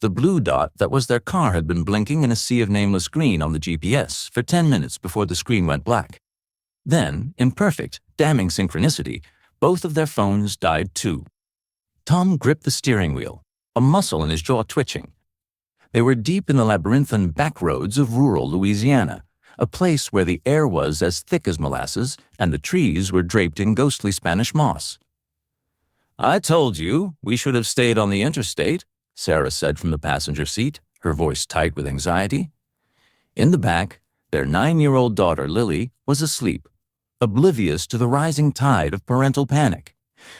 The blue dot that was their car had been blinking in a sea of nameless green on the GPS for 10 minutes before the screen went black. Then, in perfect, damning synchronicity, both of their phones died too. Tom gripped the steering wheel, a muscle in his jaw twitching. They were deep in the labyrinthine backroads of rural Louisiana, a place where the air was as thick as molasses and the trees were draped in ghostly Spanish moss. "I told you we should have stayed on the interstate," Sarah said from the passenger seat, her voice tight with anxiety. In the back, their 9-year-old daughter, Lily, was asleep, oblivious to the rising tide of parental panic.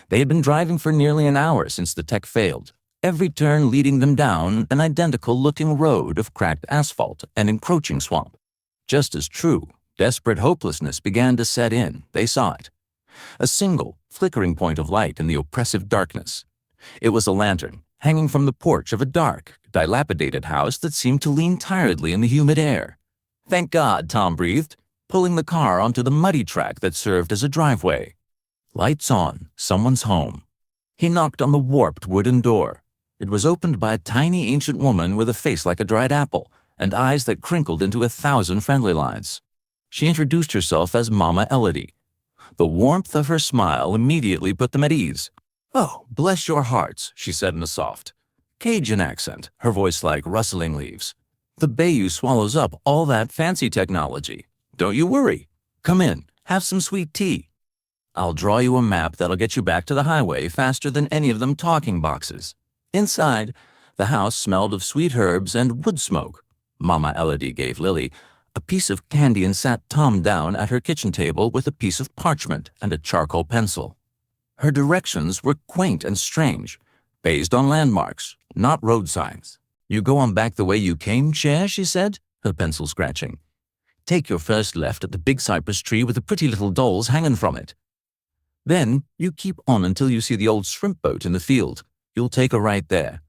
They had been driving for nearly an hour since the tech failed, every turn leading them down an identical-looking road of cracked asphalt and encroaching swamp. Just as true, desperate hopelessness began to set in. They saw it. A single, flickering point of light in the oppressive darkness. It was a lantern, hanging from the porch of a dark, dilapidated house that seemed to lean tiredly in the humid air. "Thank God," Tom breathed, pulling the car onto the muddy track that served as a driveway. Lights on, someone's home. He knocked on the warped wooden door. It was opened by a tiny ancient woman with a face like a dried apple and eyes that crinkled into 1,000 friendly lines. She introduced herself as Mama Elodie. The warmth of her smile immediately put them at ease. "Oh, bless your hearts," she said in a soft Cajun accent, her voice like rustling leaves. "The bayou swallows up all that fancy technology. Don't you worry. Come in, have some sweet tea. I'll draw you a map that'll get you back to the highway faster than any of them talking boxes." Inside, the house smelled of sweet herbs and wood smoke. Mama Elodie gave Lily a piece of candy and sat Tom down at her kitchen table with a piece of parchment and a charcoal pencil. Her directions were quaint and strange, based on landmarks, not road signs. "You go on back the way you came, Chair," she said, her pencil scratching. "Take your first left at the big cypress tree with the pretty little dolls hanging from it. Then you keep on until you see the old shrimp boat in the field. You'll take a right there.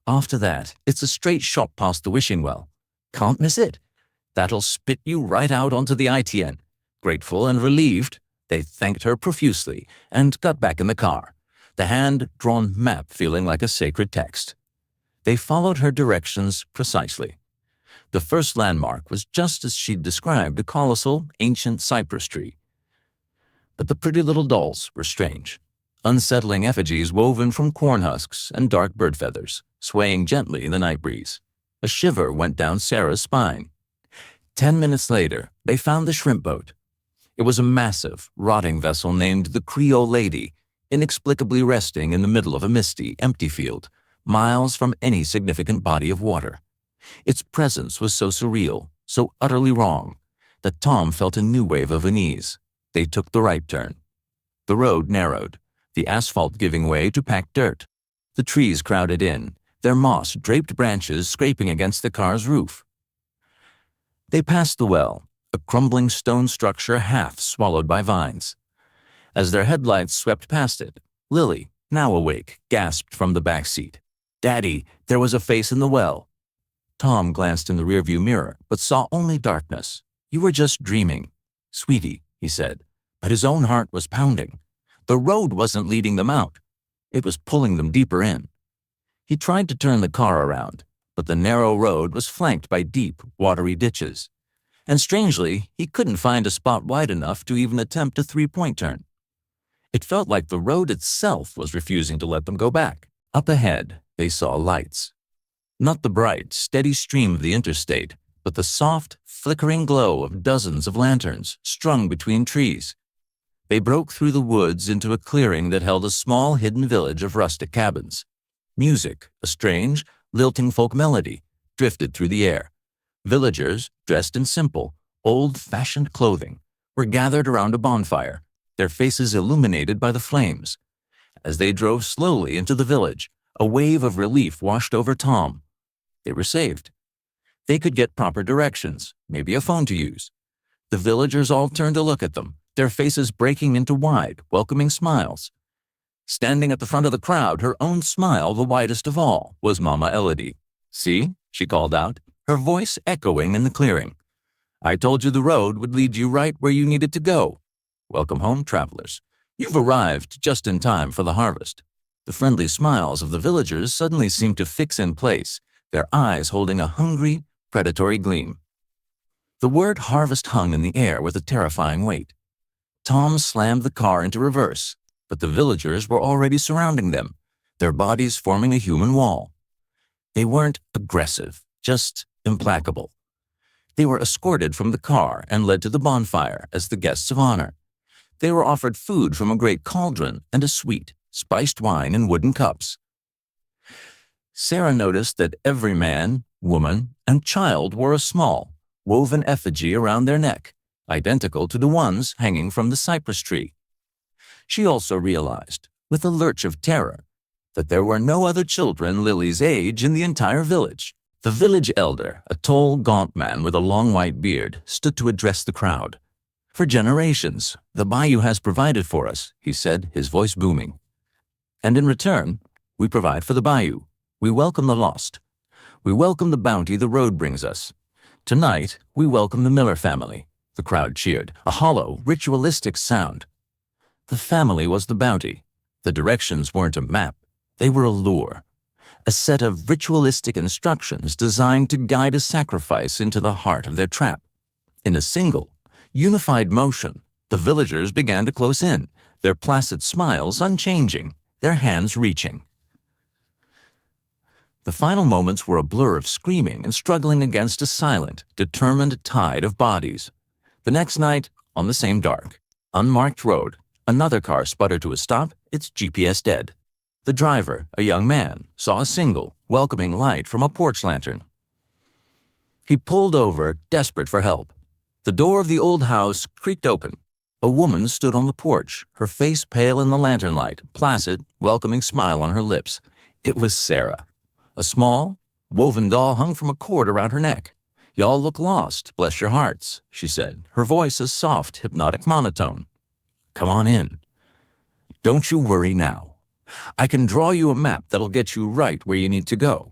After that, it's a straight shot past the wishing well. Can't miss it. That'll spit you right out onto the ITN." Grateful and relieved, they thanked her profusely and got back in the car, the hand-drawn map feeling like a sacred text. They followed her directions precisely. The first landmark was just as she'd described, a colossal, ancient cypress tree. But the pretty little dolls were strange. Unsettling effigies woven from corn husks and dark bird feathers, swaying gently in the night breeze. A shiver went down Sarah's spine. 10 minutes later, they found the shrimp boat. It was a massive, rotting vessel named the Creole Lady, inexplicably resting in the middle of a misty, empty field, miles from any significant body of water. Its presence was so surreal, so utterly wrong, that Tom felt a new wave of unease. They took the right turn. The road narrowed, the asphalt giving way to packed dirt. The trees crowded in, their moss-draped branches scraping against the car's roof. They passed the well, a crumbling stone structure half swallowed by vines. As their headlights swept past it, Lily, now awake, gasped from the back seat. "Daddy, there was a face in the well." Tom glanced in the rearview mirror, but saw only darkness. "You were just dreaming, sweetie," he said, but his own heart was pounding. The road wasn't leading them out. It was pulling them deeper in. He tried to turn the car around, but the narrow road was flanked by deep, watery ditches. And strangely, he couldn't find a spot wide enough to even attempt a three-point turn. It felt like the road itself was refusing to let them go back. Up ahead, they saw lights. Not the bright, steady stream of the interstate, but the soft, flickering glow of dozens of lanterns strung between trees. They broke through the woods into a clearing that held a small hidden village of rustic cabins. Music, a strange, lilting folk melody, drifted through the air. Villagers, dressed in simple, old-fashioned clothing, were gathered around a bonfire, their faces illuminated by the flames. As they drove slowly into the village, a wave of relief washed over Tom. They were saved. They could get proper directions, maybe a phone to use. The villagers all turned to look at them, their faces breaking into wide, welcoming smiles. Standing at the front of the crowd, her own smile the widest of all, was Mama Elodie. "See?" she called out, her voice echoing in the clearing. "I told you the road would lead you right where you needed to go. Welcome home, travelers. You've arrived just in time for the harvest." The friendly smiles of the villagers suddenly seemed to fix in place, their eyes holding a hungry, predatory gleam. The word harvest hung in the air with a terrifying weight. Tom slammed the car into reverse, but the villagers were already surrounding them, their bodies forming a human wall. They weren't aggressive, just implacable. They were escorted from the car and led to the bonfire as the guests of honor. They were offered food from a great cauldron and a sweet, spiced wine in wooden cups. Sarah noticed that every man, woman, and child wore a small, woven effigy around their neck, identical to the ones hanging from the cypress tree. She also realized, with a lurch of terror, that there were no other children Lily's age in the entire village. The village elder, a tall, gaunt man with a long white beard, stood to address the crowd. "For generations, the bayou has provided for us," he said, his voice booming. "And in return, we provide for the bayou. We welcome the lost. We welcome the bounty the road brings us. Tonight, we welcome the Miller family." The crowd cheered, a hollow, ritualistic sound. The family was the bounty. The directions weren't a map. They were a lure, a set of ritualistic instructions designed to guide a sacrifice into the heart of their trap. In a single, unified motion, the villagers began to close in, their placid smiles unchanging, their hands reaching. The final moments were a blur of screaming and struggling against a silent, determined tide of bodies. The next night, on the same dark, unmarked road, another car sputtered to a stop, its GPS dead. The driver, a young man, saw a single, welcoming light from a porch lantern. He pulled over, desperate for help. The door of the old house creaked open. A woman stood on the porch, her face pale in the lantern light, placid, welcoming smile on her lips. It was Sarah. A small, woven doll hung from a cord around her neck. "Y'all look lost, bless your hearts," she said, her voice a soft, hypnotic monotone. "Come on in. Don't you worry now. I can draw you a map that'll get you right where you need to go."